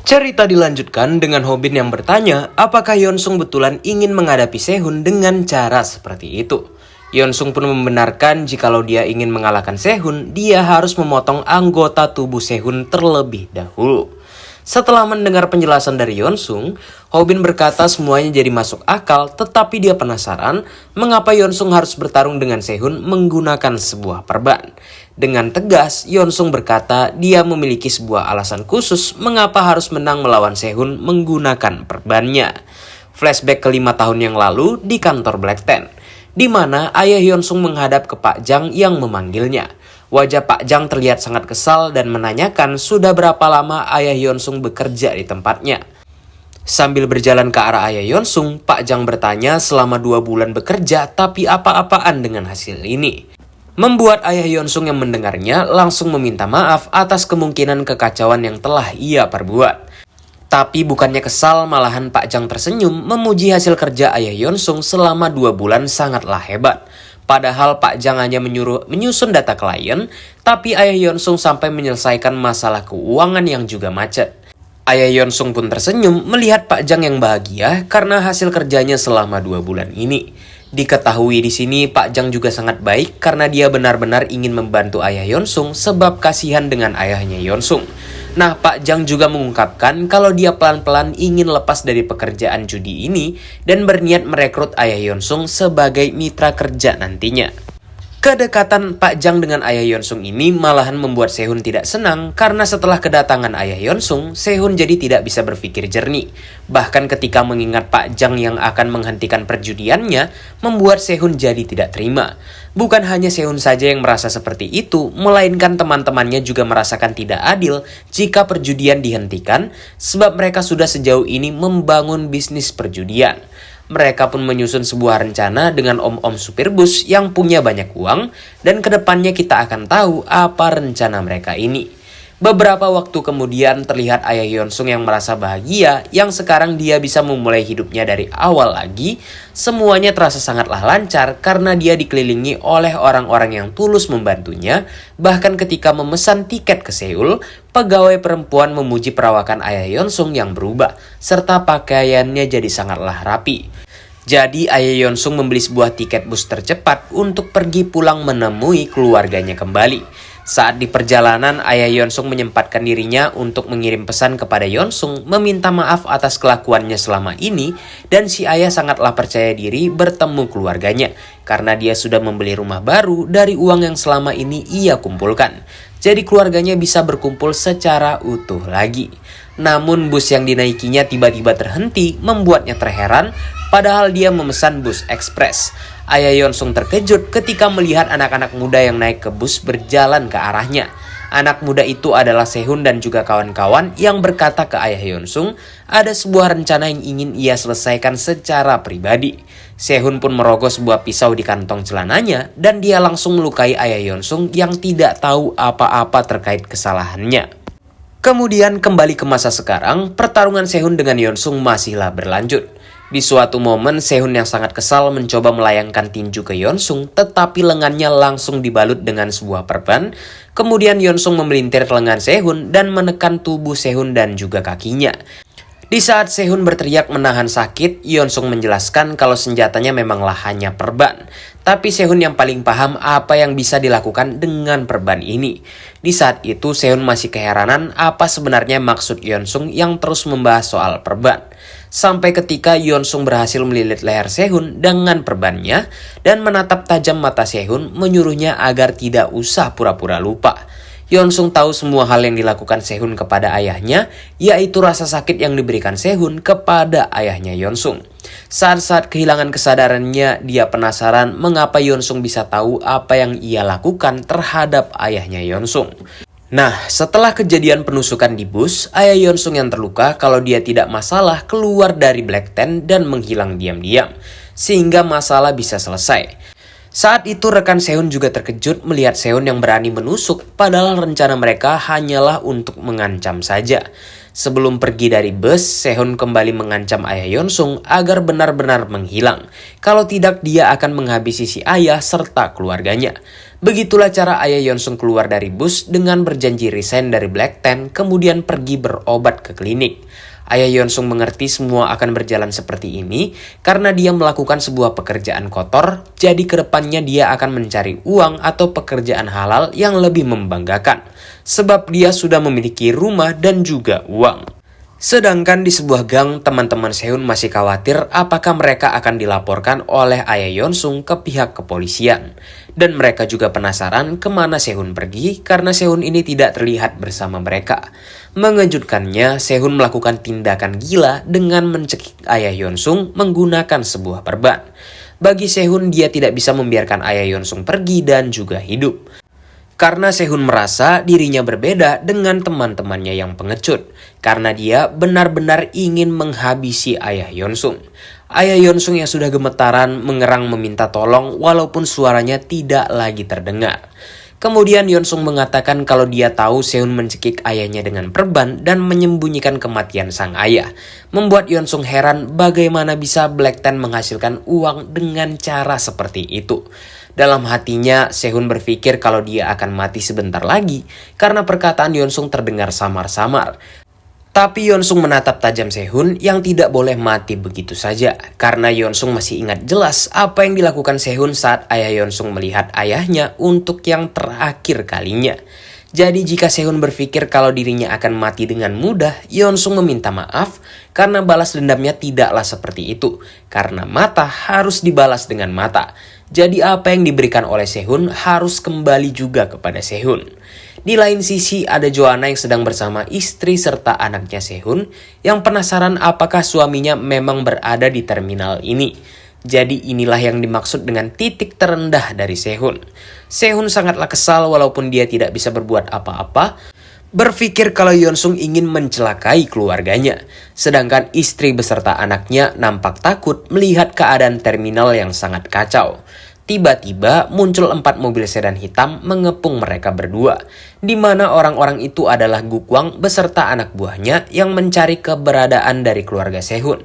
Cerita dilanjutkan dengan Hobin yang bertanya apakah Yeonsung betulan ingin menghadapi Sehun dengan cara seperti itu. Yeonsung pun membenarkan jikalau dia ingin mengalahkan Sehun, dia harus memotong anggota tubuh Sehun terlebih dahulu. Setelah mendengar penjelasan dari Yeonsung, Hobin berkata semuanya jadi masuk akal, tetapi dia penasaran mengapa Yeonsung harus bertarung dengan Sehun menggunakan sebuah perban. Dengan tegas, Yeonsung berkata dia memiliki sebuah alasan khusus mengapa harus menang melawan Sehun menggunakan perbannya. Flashback ke 5 tahun yang lalu di kantor Black Ten, di mana ayah Yeonsung menghadap ke Pak Jang yang memanggilnya. Wajah Pak Jang terlihat sangat kesal dan menanyakan sudah berapa lama ayah Yeonsung bekerja di tempatnya. Sambil berjalan ke arah ayah Yeonsung, Pak Jang bertanya selama 2 bulan bekerja tapi apa-apaan dengan hasil ini. Membuat ayah Yeonsung yang mendengarnya langsung meminta maaf atas kemungkinan kekacauan yang telah ia perbuat. Tapi bukannya kesal, malahan Pak Jang tersenyum memuji hasil kerja ayah Yeonsung selama 2 bulan sangatlah hebat. Padahal Pak Jang hanya menyusun data klien, tapi ayah Yeonsung sampai menyelesaikan masalah keuangan yang juga macet. Ayah Yeonsung pun tersenyum melihat Pak Jang yang bahagia karena hasil kerjanya selama 2 bulan ini. Diketahui di sini Pak Jang juga sangat baik karena dia benar-benar ingin membantu ayah Yeonsung sebab kasihan dengan ayahnya Yeonsung. Nah, Pak Jang juga mengungkapkan kalau dia pelan-pelan ingin lepas dari pekerjaan judi ini dan berniat merekrut ayah Yeonsung sebagai mitra kerja nantinya. Kedekatan Pak Jang dengan ayah Yeonsung ini malahan membuat Sehun tidak senang karena setelah kedatangan ayah Yeonsung, Sehun jadi tidak bisa berpikir jernih. Bahkan ketika mengingat Pak Jang yang akan menghentikan perjudiannya, membuat Sehun jadi tidak terima. Bukan hanya Sehun saja yang merasa seperti itu, melainkan teman-temannya juga merasakan tidak adil jika perjudian dihentikan, sebab mereka sudah sejauh ini membangun bisnis perjudian. Mereka pun menyusun sebuah rencana dengan om-om supir bus yang punya banyak uang, dan kedepannya kita akan tahu apa rencana mereka ini. Beberapa waktu kemudian terlihat ayah Yeonsung yang merasa bahagia yang sekarang dia bisa memulai hidupnya dari awal lagi. Semuanya terasa sangatlah lancar karena dia dikelilingi oleh orang-orang yang tulus membantunya. Bahkan ketika memesan tiket ke Seoul, pegawai perempuan memuji perawakan ayah Yeonsung yang berubah serta pakaiannya jadi sangatlah rapi. Jadi ayah Yeonsung membeli sebuah tiket bus tercepat untuk pergi pulang menemui keluarganya kembali. Saat di perjalanan, ayah Yeonsung menyempatkan dirinya untuk mengirim pesan kepada Yeonsung meminta maaf atas kelakuannya selama ini, dan si ayah sangatlah percaya diri bertemu keluarganya karena dia sudah membeli rumah baru dari uang yang selama ini ia kumpulkan. Jadi keluarganya bisa berkumpul secara utuh lagi. Namun bus yang dinaikinya tiba-tiba terhenti membuatnya terheran padahal dia memesan bus ekspres. Ayah Yeonsung terkejut ketika melihat anak-anak muda yang naik ke bus berjalan ke arahnya. Anak muda itu adalah Sehun dan juga kawan-kawan yang berkata ke ayah Yeonsung ada sebuah rencana yang ingin ia selesaikan secara pribadi. Sehun pun merogoh sebuah pisau di kantong celananya dan dia langsung melukai ayah Yeonsung yang tidak tahu apa-apa terkait kesalahannya. Kemudian kembali ke masa sekarang, pertarungan Sehun dengan Yeonsung masihlah berlanjut. Di suatu momen, Sehun yang sangat kesal mencoba melayangkan tinju ke Yeonsung, tetapi lengannya langsung dibalut dengan sebuah perban. Kemudian Yeonsung memelintir lengan Sehun dan menekan tubuh Sehun dan juga kakinya. Di saat Sehun berteriak menahan sakit, Yeonsung menjelaskan kalau senjatanya memanglah hanya perban. Tapi Sehun yang paling paham apa yang bisa dilakukan dengan perban ini. Di saat itu Sehun masih keheranan apa sebenarnya maksud Yeonsung yang terus membahas soal perban. Sampai ketika Yeonsung berhasil melilit leher Sehun dengan perbannya dan menatap tajam mata Sehun menyuruhnya agar tidak usah pura-pura lupa. Yeonsung tahu semua hal yang dilakukan Sehun kepada ayahnya, yaitu rasa sakit yang diberikan Sehun kepada ayahnya Yeonsung. Saat-saat kehilangan kesadarannya, dia penasaran mengapa Yeonsung bisa tahu apa yang ia lakukan terhadap ayahnya Yeonsung. Nah, setelah kejadian penusukan di bus, ayah Yeonsung yang terluka kalau dia tidak masalah keluar dari Black Ten dan menghilang diam-diam, sehingga masalah bisa selesai. Saat itu rekan Sehun juga terkejut melihat Sehun yang berani menusuk, padahal rencana mereka hanyalah untuk mengancam saja. Sebelum pergi dari bus, Sehun kembali mengancam ayah Yeonsung agar benar-benar menghilang. Kalau tidak dia akan menghabisi si ayah serta keluarganya. Begitulah cara ayah Yeonsung keluar dari bus dengan berjanji resign dari Black Tank, kemudian pergi berobat ke klinik. Ayah Yeonsung mengerti semua akan berjalan seperti ini karena dia melakukan sebuah pekerjaan kotor, jadi kedepannya dia akan mencari uang atau pekerjaan halal yang lebih membanggakan. Sebab dia sudah memiliki rumah dan juga uang. Sedangkan di sebuah gang, teman-teman Sehun masih khawatir apakah mereka akan dilaporkan oleh ayah Yeonsung ke pihak kepolisian. Dan mereka juga penasaran kemana Sehun pergi karena Sehun ini tidak terlihat bersama mereka. Mengejutkannya, Sehun melakukan tindakan gila dengan mencekik ayah Yeonsung menggunakan sebuah perban. Bagi Sehun, dia tidak bisa membiarkan ayah Yeonsung pergi dan juga hidup. Karena Sehun merasa dirinya berbeda dengan teman-temannya yang pengecut. Karena dia benar-benar ingin menghabisi ayah Yeonsung. Ayah Yeonsung yang sudah gemetaran mengerang meminta tolong walaupun suaranya tidak lagi terdengar. Kemudian Yeonsung mengatakan kalau dia tahu Sehun mencekik ayahnya dengan perban dan menyembunyikan kematian sang ayah. Membuat Yeonsung heran bagaimana bisa Black Tan menghasilkan uang dengan cara seperti itu. Dalam hatinya, Sehun berpikir kalau dia akan mati sebentar lagi karena perkataan Yeonsung terdengar samar-samar. Tapi Yeonsung menatap tajam Sehun yang tidak boleh mati begitu saja. Karena Yeonsung masih ingat jelas apa yang dilakukan Sehun saat ayah Yeonsung melihat ayahnya untuk yang terakhir kalinya. Jadi jika Sehun berpikir kalau dirinya akan mati dengan mudah, Yeonsung meminta maaf karena balas dendamnya tidaklah seperti itu. Karena mata harus dibalas dengan mata. Jadi apa yang diberikan oleh Sehun harus kembali juga kepada Sehun. Di lain sisi ada Joanna yang sedang bersama istri serta anaknya Sehun yang penasaran apakah suaminya memang berada di terminal ini. Jadi inilah yang dimaksud dengan titik terendah dari Sehun. Sehun sangatlah kesal walaupun dia tidak bisa berbuat apa-apa. Berpikir kalau Yeonsung ingin mencelakai keluarganya. Sedangkan istri beserta anaknya nampak takut melihat keadaan terminal yang sangat kacau. Tiba-tiba muncul 4 mobil sedan hitam mengepung mereka berdua. Di mana orang-orang itu adalah Gukwang beserta anak buahnya yang mencari keberadaan dari keluarga Sehun.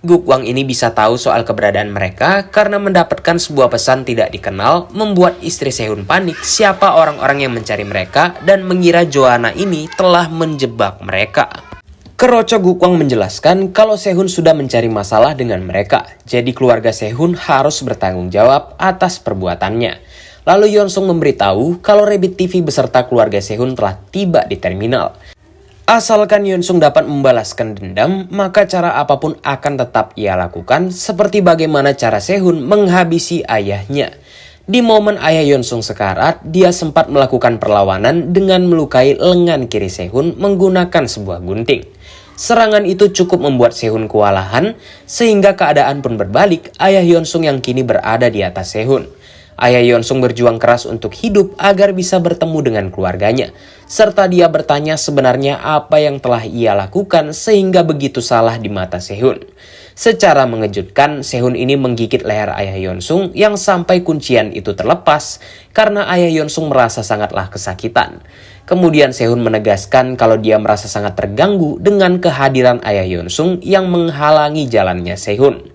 Gukwang ini bisa tahu soal keberadaan mereka karena mendapatkan sebuah pesan tidak dikenal membuat istri Sehun panik siapa orang-orang yang mencari mereka dan mengira Joanna ini telah menjebak mereka. Keroco Gukwang menjelaskan kalau Sehun sudah mencari masalah dengan mereka, jadi keluarga Sehun harus bertanggung jawab atas perbuatannya. Lalu Yeonsung memberitahu kalau Rabbit TV beserta keluarga Sehun telah tiba di terminal. Asalkan Yeonsung dapat membalaskan dendam, maka cara apapun akan tetap ia lakukan seperti bagaimana cara Sehun menghabisi ayahnya. Di momen ayah Yeonsung sekarat, dia sempat melakukan perlawanan dengan melukai lengan kiri Sehun menggunakan sebuah gunting. Serangan itu cukup membuat Sehun kewalahan, sehingga keadaan pun berbalik, ayah Yeonsung yang kini berada di atas Sehun. Ayah Yeonsung berjuang keras untuk hidup agar bisa bertemu dengan keluarganya. Serta dia bertanya sebenarnya apa yang telah ia lakukan sehingga begitu salah di mata Sehun. Secara mengejutkan, Sehun ini menggigit leher ayah Yeonsung yang sampai kuncian itu terlepas karena ayah Yeonsung merasa sangatlah kesakitan. Kemudian Sehun menegaskan kalau dia merasa sangat terganggu dengan kehadiran ayah Yeonsung yang menghalangi jalannya Sehun.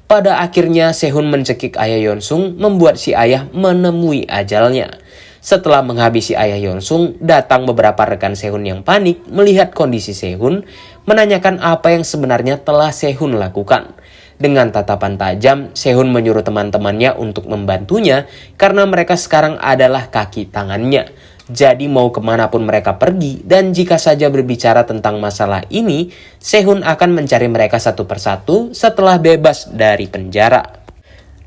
Pada akhirnya Sehun mencekik ayah Yeonsung membuat si ayah menemui ajalnya. Setelah menghabisi ayah Yeonsung, datang beberapa rekan Sehun yang panik melihat kondisi Sehun, menanyakan apa yang sebenarnya telah Sehun lakukan. Dengan tatapan tajam, Sehun menyuruh teman-temannya untuk membantunya karena mereka sekarang adalah kaki tangannya. Jadi mau kemanapun mereka pergi dan jika saja berbicara tentang masalah ini, Sehun akan mencari mereka satu persatu setelah bebas dari penjara.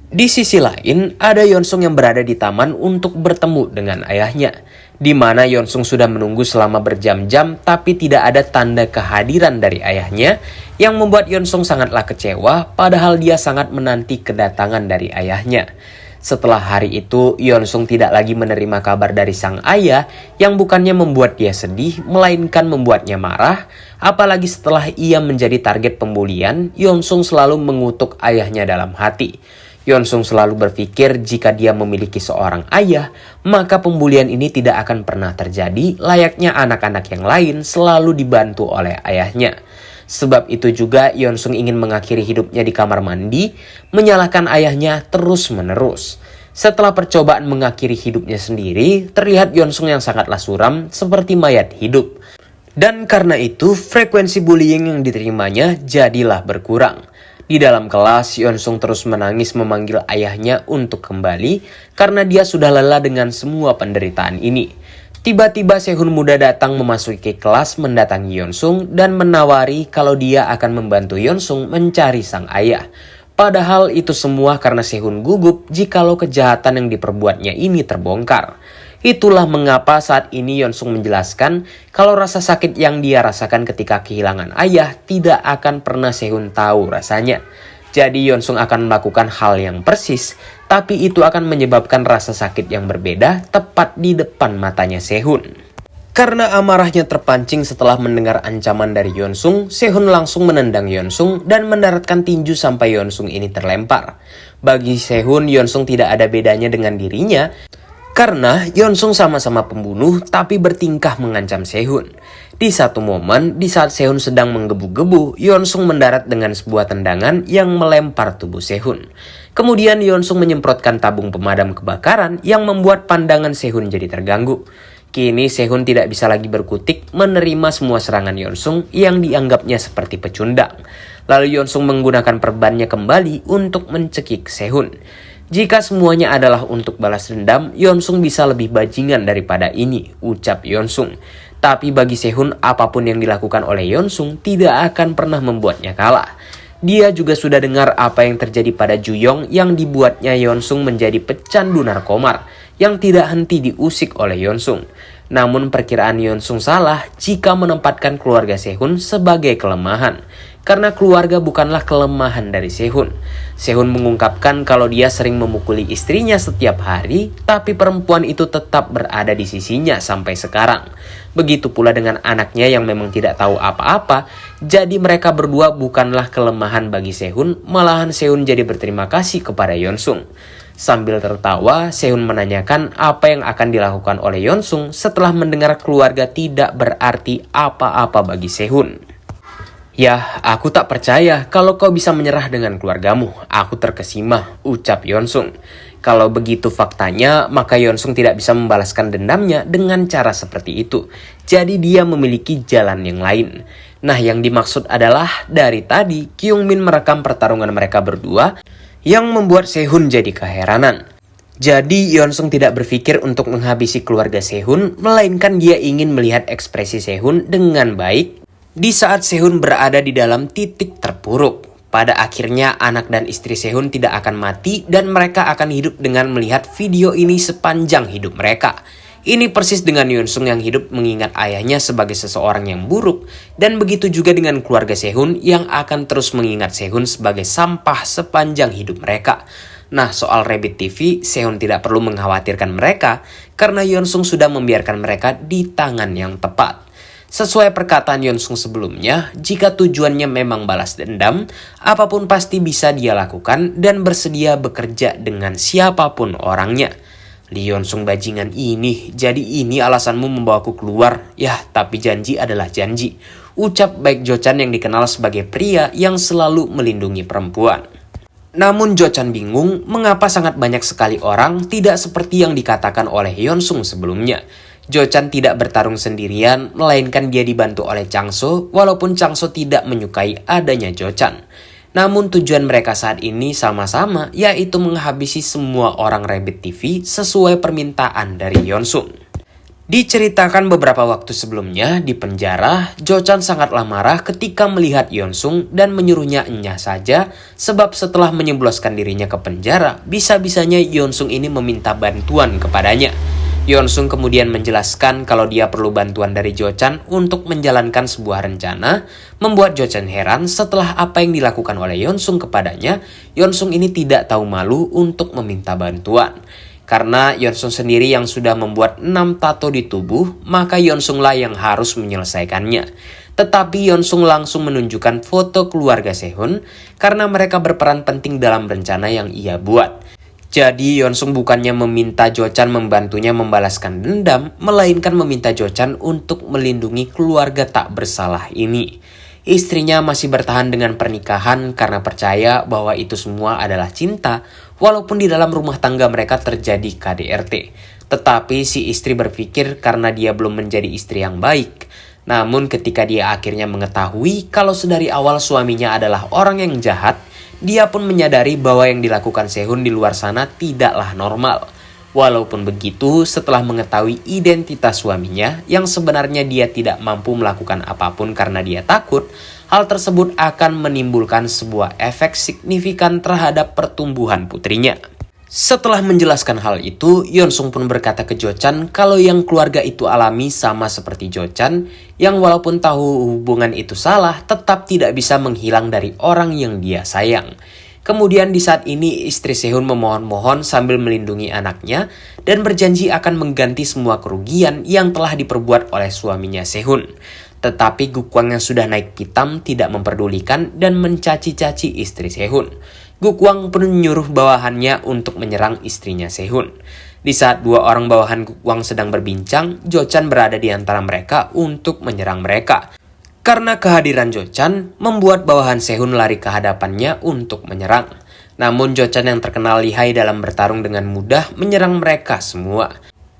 Di sisi lain, ada Yeonsung yang berada di taman untuk bertemu dengan ayahnya. Di mana Yeonsung sudah menunggu selama berjam-jam tapi tidak ada tanda kehadiran dari ayahnya yang membuat Yeonsung sangatlah kecewa padahal dia sangat menanti kedatangan dari ayahnya. Setelah hari itu, Yeonsung tidak lagi menerima kabar dari sang ayah yang bukannya membuat dia sedih, melainkan membuatnya marah. Apalagi setelah ia menjadi target pembulian, Yeonsung selalu mengutuk ayahnya dalam hati. Yeonsung selalu berpikir jika dia memiliki seorang ayah, maka pembulian ini tidak akan pernah terjadi, layaknya anak-anak yang lain selalu dibantu oleh ayahnya. Sebab itu juga Yeonsung ingin mengakhiri hidupnya di kamar mandi, menyalahkan ayahnya terus-menerus. Setelah percobaan mengakhiri hidupnya sendiri, terlihat Yeonsung yang sangatlah suram seperti mayat hidup. Dan karena itu, frekuensi bullying yang diterimanya jadilah berkurang. Di dalam kelas, Yeonsung terus menangis memanggil ayahnya untuk kembali karena dia sudah lelah dengan semua penderitaan ini. Tiba-tiba Sehun muda datang memasuki kelas mendatangi Yeonsung dan menawari kalau dia akan membantu Yeonsung mencari sang ayah. Padahal itu semua karena Sehun gugup jikalau kejahatan yang diperbuatnya ini terbongkar. Itulah mengapa saat ini Yeonsung menjelaskan kalau rasa sakit yang dia rasakan ketika kehilangan ayah tidak akan pernah Sehun tahu rasanya. Jadi Yeonsung akan melakukan hal yang persis, tapi itu akan menyebabkan rasa sakit yang berbeda tepat di depan matanya Sehun. Karena amarahnya terpancing setelah mendengar ancaman dari Yeonsung, Sehun langsung menendang Yeonsung dan mendaratkan tinju sampai Yeonsung ini terlempar. Bagi Sehun, Yeonsung tidak ada bedanya dengan dirinya, karena Yeonsung sama-sama pembunuh tapi bertingkah mengancam Sehun. Di satu momen, di saat Sehun sedang menggebu-gebu, Yeonsung mendarat dengan sebuah tendangan yang melempar tubuh Sehun. Kemudian Yeonsung menyemprotkan tabung pemadam kebakaran yang membuat pandangan Sehun jadi terganggu. Kini Sehun tidak bisa lagi berkutik menerima semua serangan Yeonsung yang dianggapnya seperti pecundang. Lalu Yeonsung menggunakan perbannya kembali untuk mencekik Sehun. Jika semuanya adalah untuk balas dendam, Yeonsung bisa lebih bajingan daripada ini, ucap Yeonsung. Tapi bagi Sehun, apapun yang dilakukan oleh Yeonsung tidak akan pernah membuatnya kalah. Dia juga sudah dengar apa yang terjadi pada Juyong yang dibuatnya Yeonsung menjadi pecandu narkomar yang tidak henti diusik oleh Yeonsung. Namun perkiraan Yeonsung salah jika menempatkan keluarga Sehun sebagai kelemahan. Karena keluarga bukanlah kelemahan dari Sehun. Sehun mengungkapkan kalau dia sering memukuli istrinya setiap hari, tapi perempuan itu tetap berada di sisinya sampai sekarang. Begitu pula dengan anaknya yang memang tidak tahu apa-apa, jadi mereka berdua bukanlah kelemahan bagi Sehun, malahan Sehun jadi berterima kasih kepada Yeonsung. Sambil tertawa, Sehun menanyakan apa yang akan dilakukan oleh Yeonsung setelah mendengar keluarga tidak berarti apa-apa bagi Sehun. "Ya, aku tak percaya kalau kau bisa menyerah dengan keluargamu. Aku terkesima," ucap Yeonsung. Kalau begitu faktanya, maka Yeonsung tidak bisa membalaskan dendamnya dengan cara seperti itu. Jadi dia memiliki jalan yang lain. Nah, yang dimaksud adalah dari tadi Kyungmin merekam pertarungan mereka berdua yang membuat Sehun jadi keheranan. Jadi Yeonsung tidak berpikir untuk menghabisi keluarga Sehun, melainkan dia ingin melihat ekspresi Sehun dengan baik di saat Sehun berada di dalam titik terpuruk. Pada akhirnya anak dan istri Sehun tidak akan mati dan mereka akan hidup dengan melihat video ini sepanjang hidup mereka. Ini persis dengan Yeonsung yang hidup mengingat ayahnya sebagai seseorang yang buruk, dan begitu juga dengan keluarga Sehun yang akan terus mengingat Sehun sebagai sampah sepanjang hidup mereka. Nah, soal Rabbit TV, Sehun tidak perlu mengkhawatirkan mereka karena Yeonsung sudah membiarkan mereka di tangan yang tepat. Sesuai perkataan Yeonsung sebelumnya, jika tujuannya memang balas dendam, apapun pasti bisa dia lakukan dan bersedia bekerja dengan siapapun orangnya. "Lee Yeonsung bajingan ini, jadi ini alasanmu membawaku keluar? Yah, tapi janji adalah janji," ucap Baek Jo-chan yang dikenal sebagai pria yang selalu melindungi perempuan. Namun Jo-chan bingung mengapa sangat banyak sekali orang tidak seperti yang dikatakan oleh Yeonsung sebelumnya. Jo-chan tidak bertarung sendirian, melainkan dia dibantu oleh Chang-so, walaupun Chang-so tidak menyukai adanya Jo-chan. Namun tujuan mereka saat ini sama-sama, yaitu menghabisi semua orang Rabbit TV sesuai permintaan dari Yeonsung. Diceritakan beberapa waktu sebelumnya di penjara, Jo-chan sangatlah marah ketika melihat Yeonsung dan menyuruhnya enyah saja, sebab setelah menyebloskan dirinya ke penjara, bisa-bisanya Yeonsung ini meminta bantuan kepadanya. Yeonsung kemudian menjelaskan kalau dia perlu bantuan dari Jo-chan untuk menjalankan sebuah rencana, membuat Jo-chan heran setelah apa yang dilakukan oleh Yeonsung kepadanya. Yeonsung ini tidak tahu malu untuk meminta bantuan. Karena Yeonsung sendiri yang sudah membuat 6 tato di tubuh, maka Yeonsung lah yang harus menyelesaikannya. Tetapi Yeonsung langsung menunjukkan foto keluarga Sehun karena mereka berperan penting dalam rencana yang ia buat. Jadi Yeonsung bukannya meminta Jo-chan membantunya membalaskan dendam, melainkan meminta Jo-chan untuk melindungi keluarga tak bersalah ini. Istrinya masih bertahan dengan pernikahan karena percaya bahwa itu semua adalah cinta, walaupun di dalam rumah tangga mereka terjadi KDRT. Tetapi si istri berpikir karena dia belum menjadi istri yang baik. Namun ketika dia akhirnya mengetahui kalau sedari awal suaminya adalah orang yang jahat, dia pun menyadari bahwa yang dilakukan Sehun di luar sana tidaklah normal. Walaupun begitu, setelah mengetahui identitas suaminya yang sebenarnya dia tidak mampu melakukan apapun karena dia takut, hal tersebut akan menimbulkan sebuah efek signifikan terhadap pertumbuhan putrinya. Setelah menjelaskan hal itu, Yeonsung pun berkata ke Jo Chan kalau yang keluarga itu alami sama seperti Jo Chan, yang walaupun tahu hubungan itu salah, tetap tidak bisa menghilang dari orang yang dia sayang. Kemudian di saat ini istri Sehun memohon-mohon sambil melindungi anaknya dan berjanji akan mengganti semua kerugian yang telah diperbuat oleh suaminya Sehun. Tetapi Gukwang yang sudah naik pitam tidak memperdulikan dan mencaci-caci istri Sehun. Gukwang pun menyuruh bawahannya untuk menyerang istrinya Sehun. Di saat dua orang bawahan Gukwang sedang berbincang, Jo Chan berada di antara mereka untuk menyerang mereka. Karena kehadiran Jo Chan membuat bawahan Sehun lari ke hadapannya untuk menyerang. Namun Jo Chan yang terkenal lihai dalam bertarung dengan mudah menyerang mereka semua.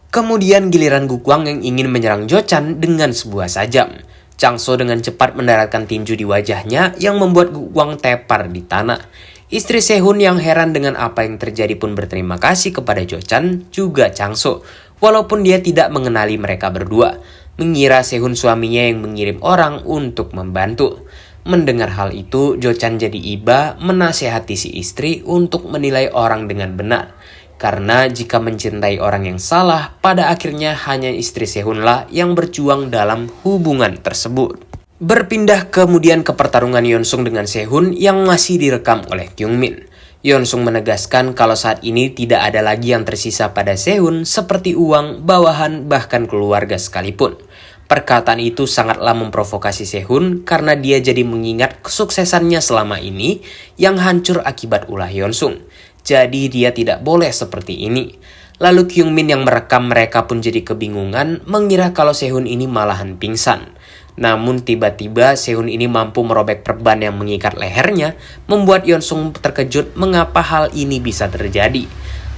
Kemudian giliran Gukwang yang ingin menyerang Jo Chan dengan sebuah sajam. Changso dengan cepat mendaratkan tinju di wajahnya yang membuat Gukwang tepar di tanah. Istri Sehun yang heran dengan apa yang terjadi pun berterima kasih kepada Jo Chan juga Changso, walaupun dia tidak mengenali mereka berdua. Mengira Sehun suaminya yang mengirim orang untuk membantu. Mendengar hal itu, Jo Chan jadi iba menasehati si istri untuk menilai orang dengan benar. Karena jika mencintai orang yang salah, pada akhirnya hanya istri Sehunlah yang berjuang dalam hubungan tersebut. Berpindah kemudian ke pertarungan Yeonsung dengan Sehun yang masih direkam oleh Kyungmin. Yeonsung menegaskan kalau saat ini tidak ada lagi yang tersisa pada Sehun seperti uang, bawahan, bahkan keluarga sekalipun. Perkataan itu sangatlah memprovokasi Sehun karena dia jadi mengingat kesuksesannya selama ini yang hancur akibat ulah Yeonsung. Jadi dia tidak boleh seperti ini. Lalu Kyungmin yang merekam mereka pun jadi kebingungan mengira kalau Sehun ini malahan pingsan. Namun tiba-tiba Sehun ini mampu merobek perban yang mengikat lehernya, membuat Yeonsung terkejut mengapa hal ini bisa terjadi.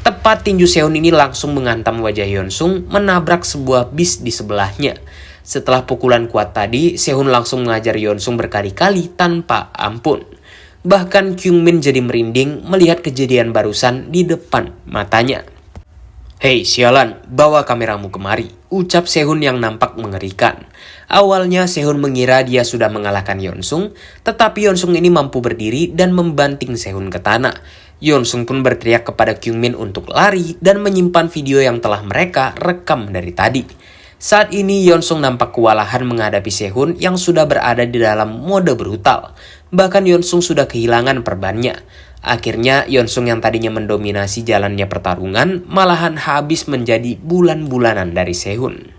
Tepat tinju Sehun ini langsung menghantam wajah Yeonsung, menabrak sebuah bis di sebelahnya. Setelah pukulan kuat tadi, Sehun langsung mengajar Yeonsung berkali-kali tanpa ampun. Bahkan Kyungmin jadi merinding melihat kejadian barusan di depan matanya. "Hei sialan, bawa kameramu kemari," ucap Sehun yang nampak mengerikan. Awalnya Sehun mengira dia sudah mengalahkan Yeonsung, tetapi Yeonsung ini mampu berdiri dan membanting Sehun ke tanah. Yeonsung pun berteriak kepada Kyungmin untuk lari dan menyimpan video yang telah mereka rekam dari tadi. Saat ini Yeonsung nampak kewalahan menghadapi Sehun yang sudah berada di dalam mode brutal. Bahkan Yeonsung sudah kehilangan perbannya. Akhirnya Yeonsung yang tadinya mendominasi jalannya pertarungan malahan habis menjadi bulan-bulanan dari Sehun.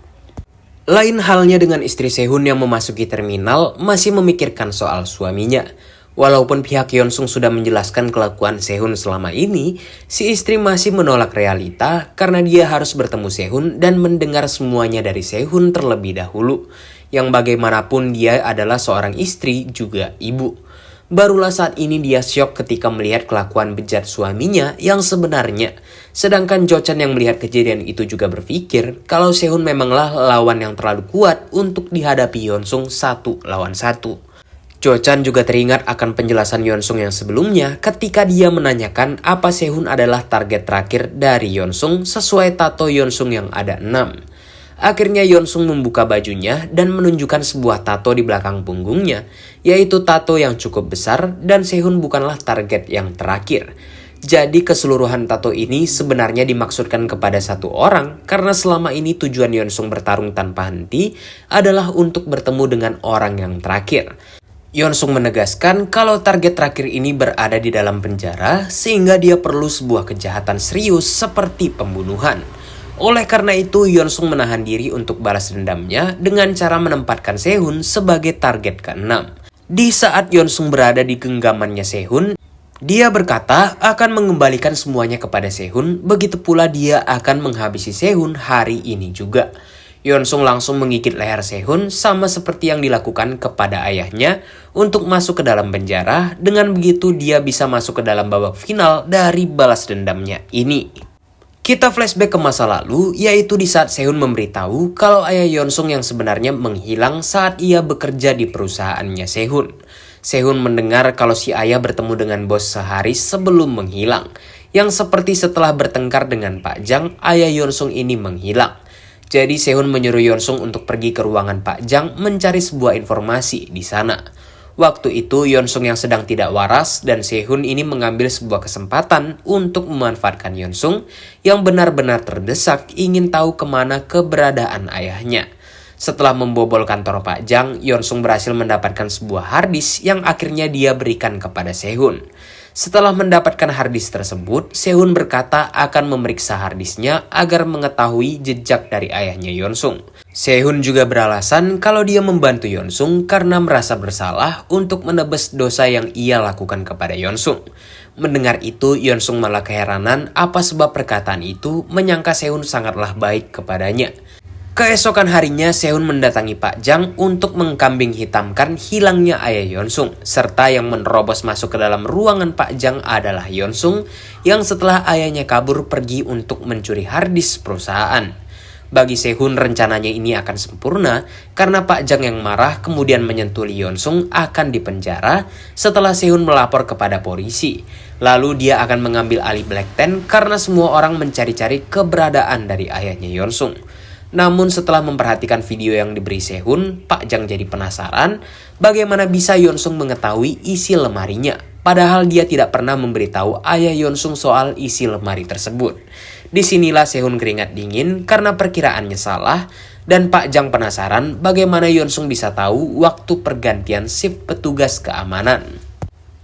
Lain halnya dengan istri Sehun yang memasuki terminal masih memikirkan soal suaminya. Walaupun pihak Yeonsung sudah menjelaskan kelakuan Sehun selama ini, si istri masih menolak realita karena dia harus bertemu Sehun dan mendengar semuanya dari Sehun terlebih dahulu. Yang bagaimanapun dia adalah seorang istri juga ibu. Barulah saat ini dia syok ketika melihat kelakuan bejat suaminya yang sebenarnya. Sedangkan Jo Chan yang melihat kejadian itu juga berpikir kalau Sehun memanglah lawan yang terlalu kuat untuk dihadapi Yeonsung 1 lawan 1. Jo Chan juga teringat akan penjelasan Yeonsung yang sebelumnya ketika dia menanyakan apa Sehun adalah target terakhir dari Yeonsung sesuai tato Yeonsung yang ada 6. Akhirnya Yeonsung membuka bajunya dan menunjukkan sebuah tato di belakang punggungnya, yaitu tato yang cukup besar dan Sehun bukanlah target yang terakhir. Jadi keseluruhan tato ini sebenarnya dimaksudkan kepada satu orang karena selama ini tujuan Yeonsung bertarung tanpa henti adalah untuk bertemu dengan orang yang terakhir. Yeonsung menegaskan kalau target terakhir ini berada di dalam penjara sehingga dia perlu sebuah kejahatan serius seperti pembunuhan. Oleh karena itu, Yeonsung menahan diri untuk balas dendamnya dengan cara menempatkan Sehun sebagai target ke-6. Di saat Yeonsung berada di genggamannya Sehun, dia berkata akan mengembalikan semuanya kepada Sehun, begitu pula dia akan menghabisi Sehun hari ini juga. Yeonsung langsung menggigit leher Sehun sama seperti yang dilakukan kepada ayahnya untuk masuk ke dalam penjara. Dengan begitu dia bisa masuk ke dalam babak final dari balas dendamnya ini. Kita flashback ke masa lalu, yaitu di saat Sehun memberitahu kalau ayah Yeonsung yang sebenarnya menghilang saat ia bekerja di perusahaannya Sehun. Sehun mendengar kalau si ayah bertemu dengan bos sehari sebelum menghilang, yang seperti setelah bertengkar dengan Pak Jang, ayah Yeonsung ini menghilang. Jadi Sehun menyuruh Yeonsung untuk pergi ke ruangan Pak Jang mencari sebuah informasi di sana. Waktu itu Yeonsung yang sedang tidak waras dan Sehun ini mengambil sebuah kesempatan untuk memanfaatkan Yeonsung yang benar-benar terdesak ingin tahu kemana keberadaan ayahnya. Setelah membobol kantor Pak Jang, Yeonsung berhasil mendapatkan sebuah harddisk yang akhirnya dia berikan kepada Sehun. Setelah mendapatkan harddisk tersebut, Sehun berkata akan memeriksa harddisknya agar mengetahui jejak dari ayahnya Yeonsung. Sehun juga beralasan kalau dia membantu Yeonsung karena merasa bersalah untuk menebus dosa yang ia lakukan kepada Yeonsung. Mendengar itu, Yeonsung malah keheranan apa sebab perkataan itu, menyangka Sehun sangatlah baik kepadanya. Keesokan harinya Sehun mendatangi Pak Jang untuk mengkambing hitamkan hilangnya ayah Yeonsung, serta yang menerobos masuk ke dalam ruangan Pak Jang adalah Yeonsung yang setelah ayahnya kabur pergi untuk mencuri harddisk perusahaan. Bagi Sehun rencananya ini akan sempurna karena Pak Jang yang marah kemudian menyentuh Yeonsung akan dipenjara setelah Sehun melapor kepada polisi. Lalu dia akan mengambil alih Black Ten karena semua orang mencari-cari keberadaan dari ayahnya Yeonsung. Namun setelah memperhatikan video yang diberi Sehun, Pak Jang jadi penasaran bagaimana bisa Yeonsung mengetahui isi lemarinya. Padahal dia tidak pernah memberitahu ayah Yeonsung soal isi lemari tersebut. Disinilah Sehun keringat dingin karena perkiraannya salah dan Pak Jang penasaran bagaimana Yeonsung bisa tahu waktu pergantian shift petugas keamanan.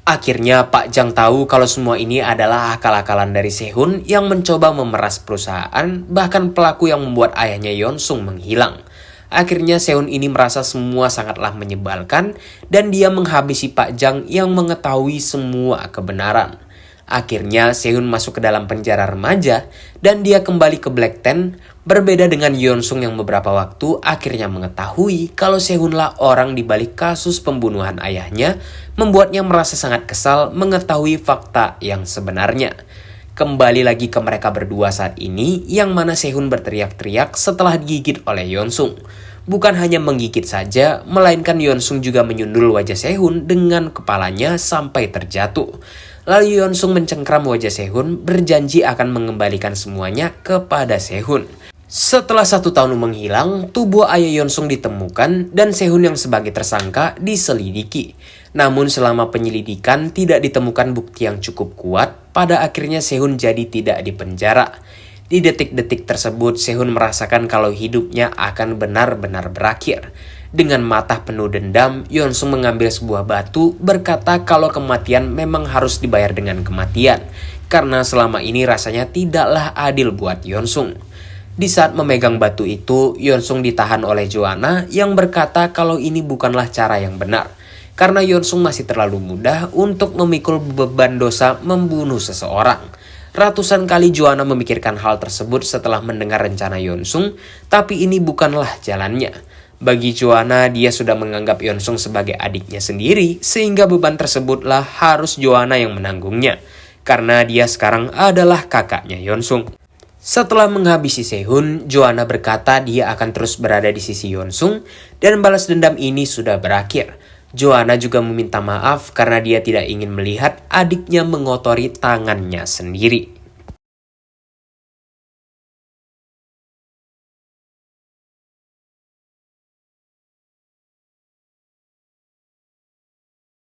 Akhirnya Pak Jang tahu kalau semua ini adalah akal-akalan dari Sehun yang mencoba memeras perusahaan, bahkan pelaku yang membuat ayahnya Yeonsung menghilang. Akhirnya Sehun ini merasa semua sangatlah menyebalkan dan dia menghabisi Pak Jang yang mengetahui semua kebenaran. Akhirnya Sehun masuk ke dalam penjara remaja dan dia kembali ke Black Ten. Berbeda dengan Yeonsung yang beberapa waktu akhirnya mengetahui kalau Sehunlah orang di balik kasus pembunuhan ayahnya, membuatnya merasa sangat kesal mengetahui fakta yang sebenarnya. Kembali lagi ke mereka berdua saat ini, yang mana Sehun berteriak-teriak setelah digigit oleh Yeonsung. Bukan hanya menggigit saja, melainkan Yeonsung juga menyundul wajah Sehun dengan kepalanya sampai terjatuh. Lalu Yeonsung mencengkram wajah Sehun, berjanji akan mengembalikan semuanya kepada Sehun. Setelah 1 tahun menghilang, tubuh ayah Yeonsung ditemukan dan Sehun yang sebagai tersangka diselidiki. Namun selama penyelidikan tidak ditemukan bukti yang cukup kuat, pada akhirnya Sehun jadi tidak dipenjara. Di detik-detik tersebut, Sehun merasakan kalau hidupnya akan benar-benar berakhir. Dengan mata penuh dendam, Yeonsung mengambil sebuah batu berkata kalau kematian memang harus dibayar dengan kematian. Karena selama ini rasanya tidaklah adil buat Yeonsung. Di saat memegang batu itu, Yeonsung ditahan oleh Joanna yang berkata kalau ini bukanlah cara yang benar. Karena Yeonsung masih terlalu muda untuk memikul beban dosa membunuh seseorang. Ratusan kali Joanna memikirkan hal tersebut setelah mendengar rencana Yeonsung, tapi ini bukanlah jalannya. Bagi Joanna, dia sudah menganggap Yeonsung sebagai adiknya sendiri, sehingga beban tersebutlah harus Joanna yang menanggungnya. Karena dia sekarang adalah kakaknya Yeonsung. Setelah menghabisi Sehun, Joanna berkata dia akan terus berada di sisi Yeonsung dan balas dendam ini sudah berakhir. Joanna juga meminta maaf karena dia tidak ingin melihat adiknya mengotori tangannya sendiri.